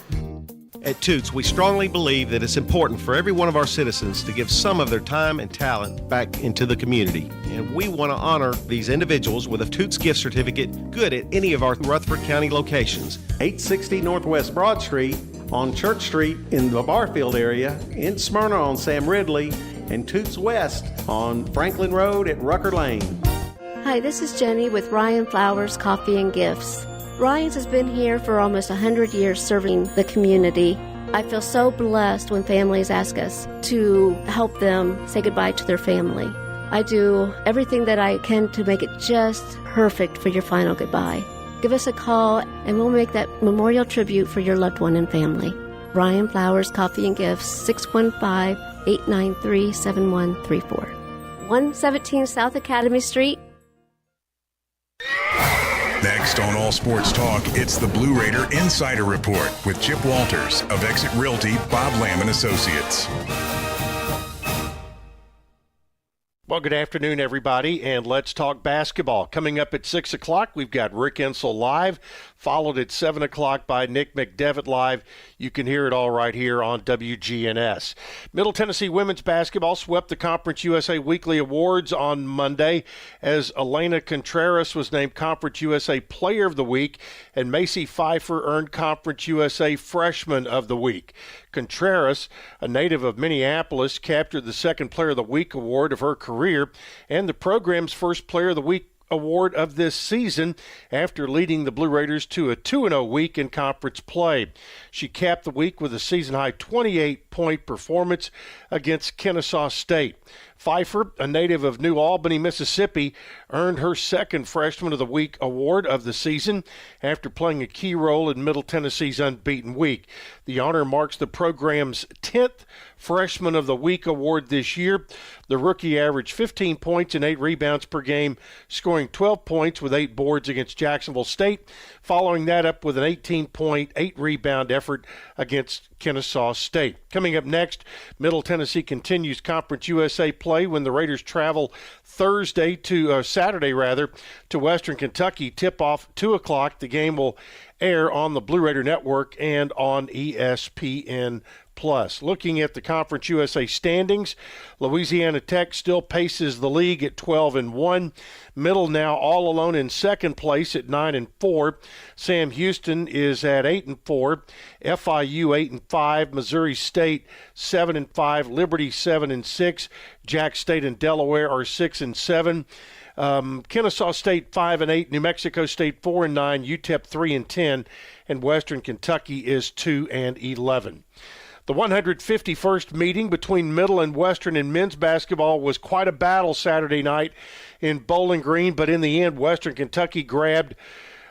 At Toots, we strongly believe that it's important for every one of our citizens to give some of their time and talent back into the community. And we want to honor these individuals with a Toots gift certificate good at any of our Rutherford County locations. 860 Northwest Broad Street, on Church Street in the Barfield area, in Smyrna on Sam Ridley, and Toots West on Franklin Road at Rucker Lane. Hi, this is Jenny with Ryan Flowers Coffee and Gifts. Ryan's has been here for almost 100 years serving the community. I feel so blessed when families ask us to help them say goodbye to their family. I do everything that I can to make it just perfect for your final goodbye. Give us a call and we'll make that memorial tribute for your loved one and family. Ryan Flowers Coffee and Gifts, 615-893-7134. 117 South Academy Street. Next on All Sports Talk, it's the Blue Raider Insider Report with Chip Walters of Exit Realty, Bob Lamb & Associates. Well, good afternoon, everybody, and let's talk basketball. Coming up at 6 o'clock, we've got Rick Insel live followed at 7 o'clock by Nick McDevitt live. You can hear it all right here on WGNS. Middle Tennessee women's basketball swept the Conference USA Weekly Awards on Monday as Elena Contreras was named Conference USA Player of the Week and Macy Pfeiffer earned Conference USA Freshman of the Week. Contreras, a native of Minneapolis, captured the second Player of the Week award of her career and the program's first Player of the Week award of this season after leading the Blue Raiders to a 2-0 week in conference play. She capped the week with a season-high 28-point performance against Kennesaw State. Pfeiffer, a native of New Albany, Mississippi, earned her second Freshman of the Week award of the season after playing a key role in Middle Tennessee's unbeaten week. The honor marks the program's 10th Freshman of the Week award this year. The rookie averaged 15 points and 8 rebounds per game, scoring 12 points with 8 boards against Jacksonville State, following that up with an 18-point, 8-rebound effort against Kennesaw State. Coming up next, Middle Tennessee continues Conference USA play when the Raiders travel Saturday to Western Kentucky. Tip-off 2 o'clock. The game will air on the Blue Raider Network and on ESPN+. Looking at the Conference USA standings, Louisiana Tech still paces the league at 12-1. Middle now all alone in second place at 9-4. Sam Houston is at 8-4. FIU 8-5. Missouri State 7-5. Liberty 7-6. Jack State and Delaware are 6-7. Kennesaw State 5-8, New Mexico State 4-9, UTEP 3-10, and Western Kentucky is 2-11. The 151st meeting between Middle and Western in men's basketball was quite a battle Saturday night in Bowling Green, but in the end, Western Kentucky grabbed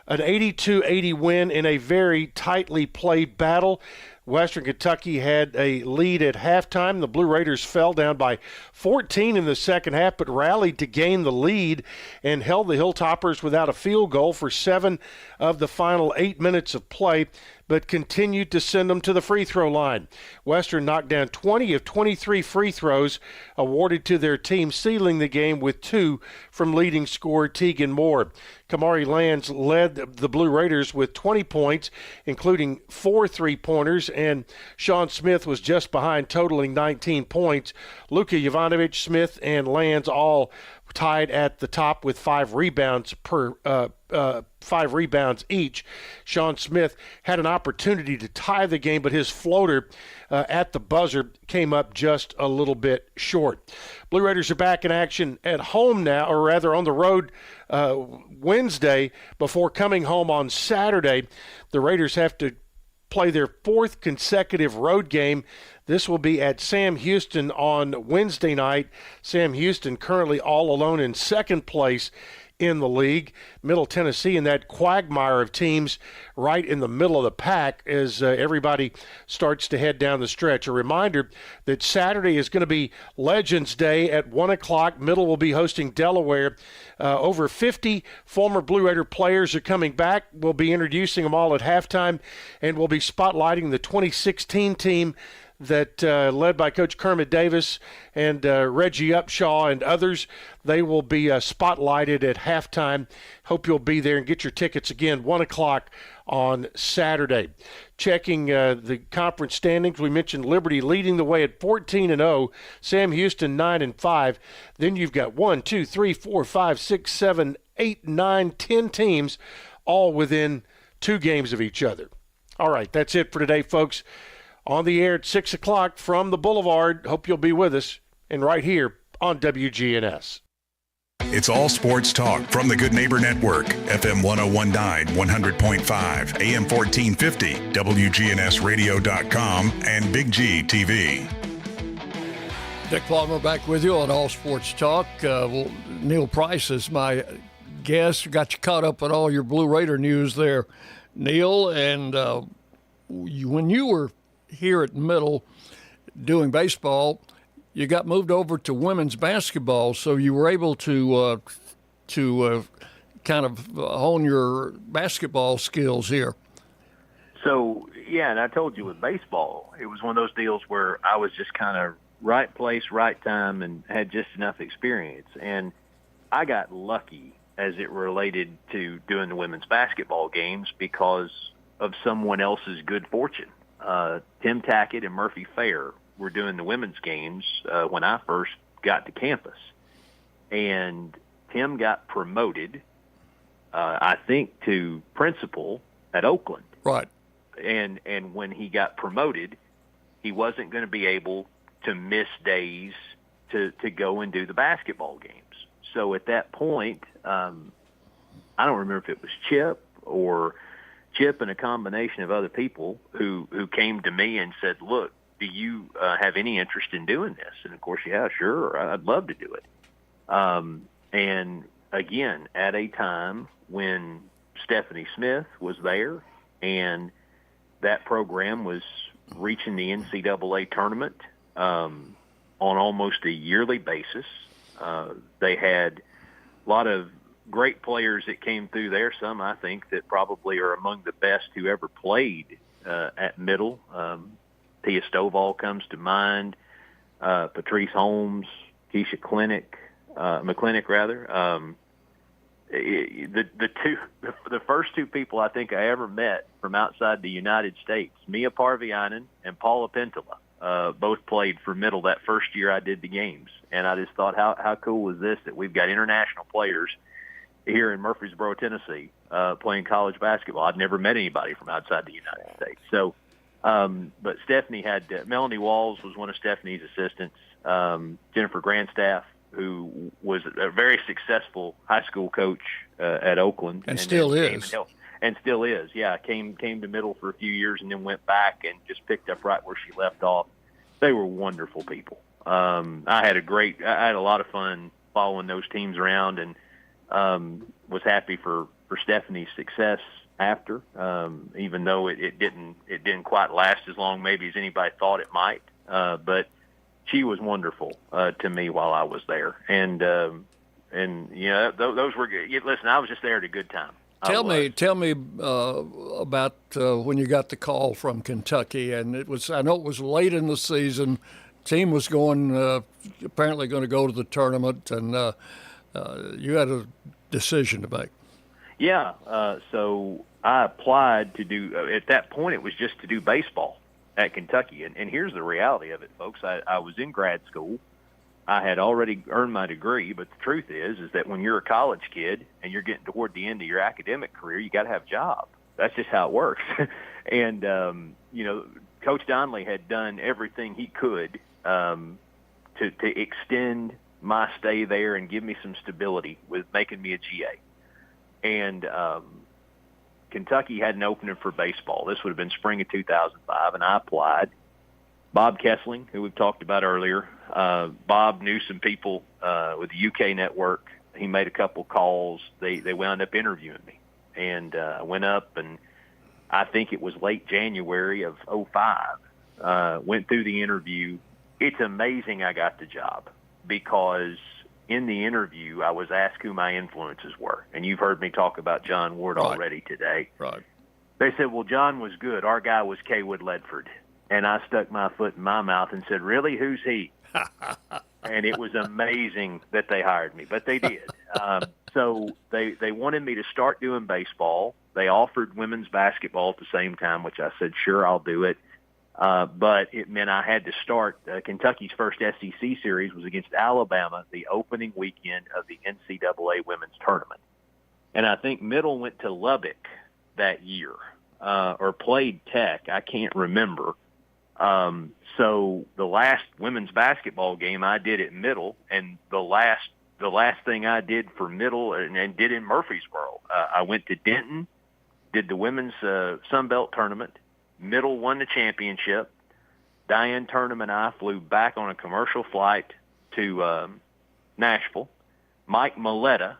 an 82-80 win in a very tightly played battle. Western Kentucky had a lead at halftime. The Blue Raiders fell down by 14 in the second half, but rallied to gain the lead and held the Hilltoppers without a field goal for 7 of the final 8 minutes of play, but continued to send them to the free throw line. Western knocked down 20 of 23 free throws awarded to their team, sealing the game with 2 from leading scorer Tegan Moore. Kamari Lands led the Blue Raiders with 20 points, including 4 3-pointers, and Sean Smith was just behind, totaling 19 points. Luka Jovanovic, Smith, and Lands all tied at the top with 5 rebounds each. Sean Smith had an opportunity to tie the game, but his floater at the buzzer came up just a little bit short. Blue Raiders are back in action at home now, or rather on the road Wednesday before coming home on Saturday. The Raiders have to play their 4th consecutive road game. This will be at Sam Houston on Wednesday night. Sam Houston currently all alone in second place in the league. Middle Tennessee in that quagmire of teams right in the middle of the pack as everybody starts to head down the stretch. A reminder that Saturday is going to be Legends Day at 1 o'clock. Middle will be hosting Delaware. Over 50 former Blue Raider players are coming back. We'll be introducing them all at halftime, and we'll be spotlighting the 2016 team that led by Coach Kermit Davis and Reggie Upshaw and others. They will be spotlighted at halftime. Hope you'll be there and get your tickets again, 1 o'clock on Saturday. Checking the conference standings, we mentioned Liberty leading the way at 14-0, Sam Houston 9-5. Then you've got 1, 2, 3, 4, 5, 6, 7, 8, 9, 10 teams all within 2 games of each other. All right, that's it for today, folks. On the air at 6 o'clock from the Boulevard. Hope you'll be with us, and right here on WGNS. It's all sports talk from the Good Neighbor Network, FM 1019, 100.5, AM 1450, WGNSradio.com, and Big G TV. Dick Palmer back with you on All Sports Talk. Neil Price is my guest. Got you caught up on all your Blue Raider news there, Neil. And when you were here at Middle doing baseball, you got moved over to women's basketball, so you were able to kind of hone your basketball skills here. So, yeah, and I told you with baseball, it was one of those deals where I was just kind of right place, right time, and had just enough experience. And I got lucky as it related to doing the women's basketball games because of someone else's good fortune. Tim Tackett and Murphy Fair were doing the women's games when I first got to campus. And Tim got promoted, I think, to principal at Oakland. Right. And when he got promoted, he wasn't going to be able to miss days to go and do the basketball games. So at that point, I don't remember if it was Chip and a combination of other people who came to me and said, look, do you have any interest in doing this? And, of course, yeah, sure, I'd love to do it. And, again, at a time when Stephanie Smith was there and that program was reaching the NCAA tournament on almost a yearly basis. They had a lot of great players that came through there. Some, I think, that probably are among the best who ever played at Middle. Tia Stovall comes to mind, Patrice Holmes, Keisha McClinic, rather. The first two people I think I ever met from outside the United States, Mia Parviainen and Paula Pentola, both played for Middle that first year I did the games. And I just thought, how cool is this that we've got international players here in Murfreesboro, Tennessee, playing college basketball. I'd never met anybody from outside the United States. So, but Stephanie had Melanie Walls was one of Stephanie's assistants, Jennifer Grandstaff, who was a very successful high school coach at Oakland. And still is. And still is, yeah. Came to Middle for a few years and then went back and just picked up right where she left off. They were wonderful people. I had a lot of fun following those teams around and was happy for Stephanie's success after, even though it didn't quite last as long maybe as anybody thought it might. But she was wonderful to me while I was there, and you know those were good. Listen, I was just there at a good time. Tell me about when you got the call from Kentucky, and I know it was late in the season. Team was apparently going to go to the tournament, and you had a decision to make. Yeah, so I applied to do. At that point, it was just to do baseball at Kentucky, and here's the reality of it, folks. I was in grad school. I had already earned my degree, but the truth is that when you're a college kid and you're getting toward the end of your academic career, you got to have a job. That's just how it works. And you know, Coach Donnelly had done everything he could to extend my stay there and give me some stability with making me a GA. And Kentucky had an opening for baseball. This would have been spring of 2005, and I applied. Bob Kessling, who we've talked about earlier, Bob knew some people with the UK network. He made a couple calls. They wound up interviewing me, and I went up, and I think it was late January of 2005. Went through the interview. It's amazing I got the job because in the interview I was asked who my influences were, and you've heard me talk about John Ward already today. Right. They said, well, John was good. Our guy was Kaywood Ledford. And I stuck my foot in my mouth and said, really, who's he? And it was amazing that they hired me, but they did. So they wanted me to start doing baseball. They offered women's basketball at the same time, which I said, sure, I'll do it. But it meant I had to start. Kentucky's first SEC series was against Alabama the opening weekend of the NCAA women's tournament. And I think Middle went to Lubbock that year or played Tech. I can't remember. So the last women's basketball game I did at Middle, and the last thing I did for Middle and did in Murfreesboro, I went to Denton, did the women's Sun Belt tournament. Middle won the championship. Diane Turnham and I flew back on a commercial flight to Nashville. Mike Maletta,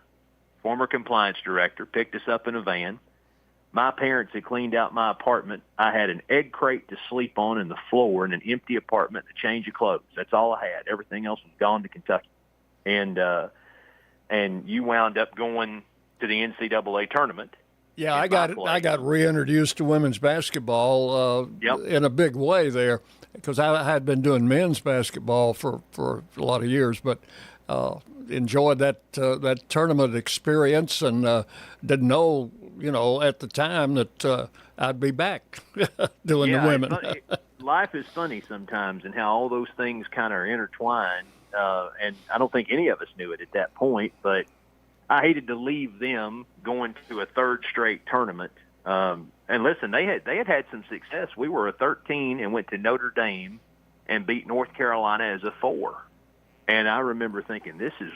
former compliance director, picked us up in a van. My parents had cleaned out my apartment. I had an egg crate to sleep on in the floor in an empty apartment, a change of clothes. That's all I had. Everything else was gone to Kentucky. And you wound up going to the NCAA tournament. Yeah, I got reintroduced to women's basketball in a big way there because I had been doing men's basketball for a lot of years. But enjoyed that tournament experience, and didn't know, at the time that I'd be back doing the women. Life is funny sometimes, and how all those things kind of are intertwined. And I don't think any of us knew it at that point, but I hated to leave them going to a third straight tournament. And listen, they had some success. We were a 13 and went to Notre Dame and beat North Carolina as a 4. And I remember thinking, this is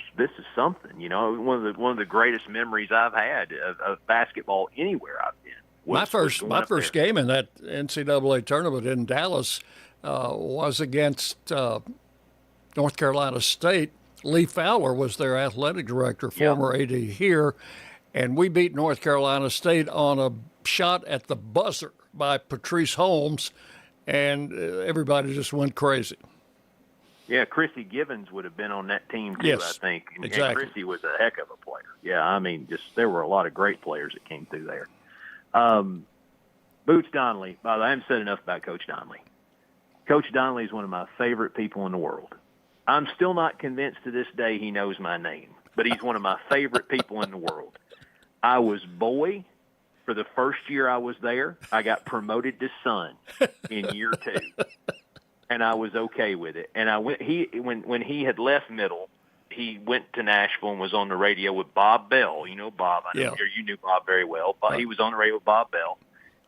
something. One of the greatest memories I've had of basketball anywhere I've been. My first game in that NCAA tournament in Dallas was against North Carolina State. Lee Fowler was their athletic director, former AD here, and we beat North Carolina State on a shot at the buzzer by Patrice Holmes, and everybody just went crazy. Yeah, Chrissy Givens would have been on that team too, yes, I think. And exactly. Chrissy was a heck of a player. Yeah, I mean, there were a lot of great players that came through there. Boots Donnelly, by the way, I haven't said enough about Coach Donnelly. Coach Donnelly is one of my favorite people in the world. I'm still not convinced to this day he knows my name, but he's one of my favorite people in the world. I was boy for the first year I was there. I got promoted to son in year 2, and I was okay with it. And when he had left middle, he went to Nashville and was on the radio with Bob Bell. You know Bob. I know you knew Bob very well. But he was on the radio with Bob Bell.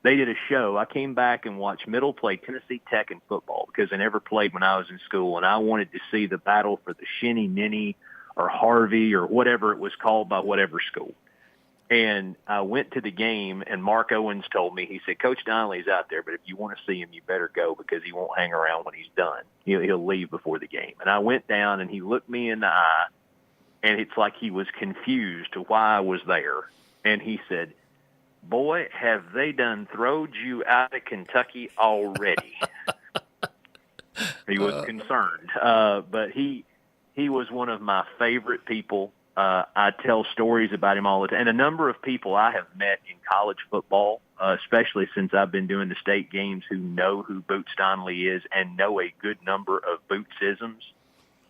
They did a show. I came back and watched Middle play Tennessee Tech in football because they never played when I was in school, and I wanted to see the battle for the Shinny Minnie or Harvey or whatever it was called by whatever school. And I went to the game, and Mark Owens told me, he said, Coach Donnelly's out there, but if you want to see him, you better go because he won't hang around when he's done. He'll leave before the game. And I went down, and he looked me in the eye, and it's like he was confused to why I was there. And he said, boy, have they done throwed you out of Kentucky already? He was concerned. But he was one of my favorite people. I tell stories about him all the time. And a number of people I have met in college football, especially since I've been doing the state games, who know who Boots Donnelly is and know a good number of Bootsisms.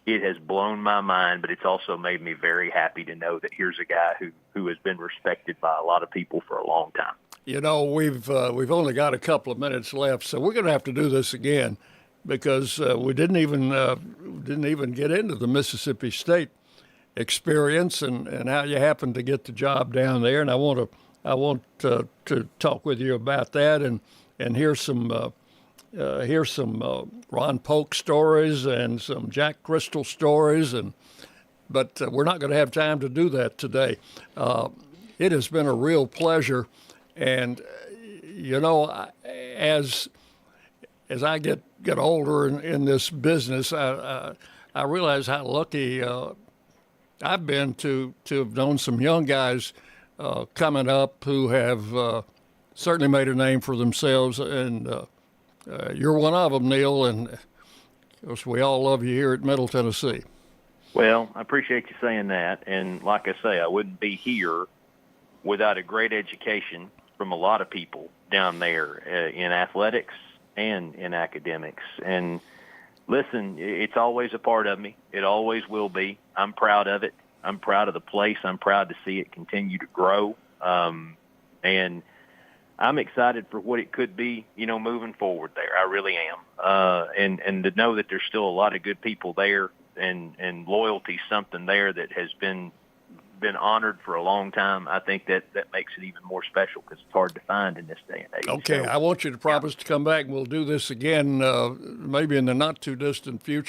It has blown my mind, but it's also made me very happy to know that here's a guy who has been respected by a lot of people for a long time. We've only got a couple of minutes left, so we're going to have to do this again because we didn't even get into the Mississippi State experience and how you happened to get the job down there. And I want to talk with you about that and hear some Ron Polk stories and some Jack Crystal stories, but we're not going to have time to do that today. It has been a real pleasure, and as I get older in this business, I realize how lucky I've been to have known some young guys coming up who have certainly made a name for themselves, and you're one of them, Neil, and of course we all love you here at Middle Tennessee. Well, I appreciate you saying that, and like I say, I wouldn't be here without a great education from a lot of people down there in athletics and in academics. And listen, it's always a part of me. It always will be. I'm proud of it. I'm proud of the place. I'm proud to see it continue to grow. And I'm excited for what it could be, moving forward there. I really am. And to know that there's still a lot of good people there and loyalty, something there that has been honored for a long time. I think that makes it even more special because it's hard to find in this day and age. Okay, so, I want you to promise to come back and we'll do this again maybe in the not too distant future.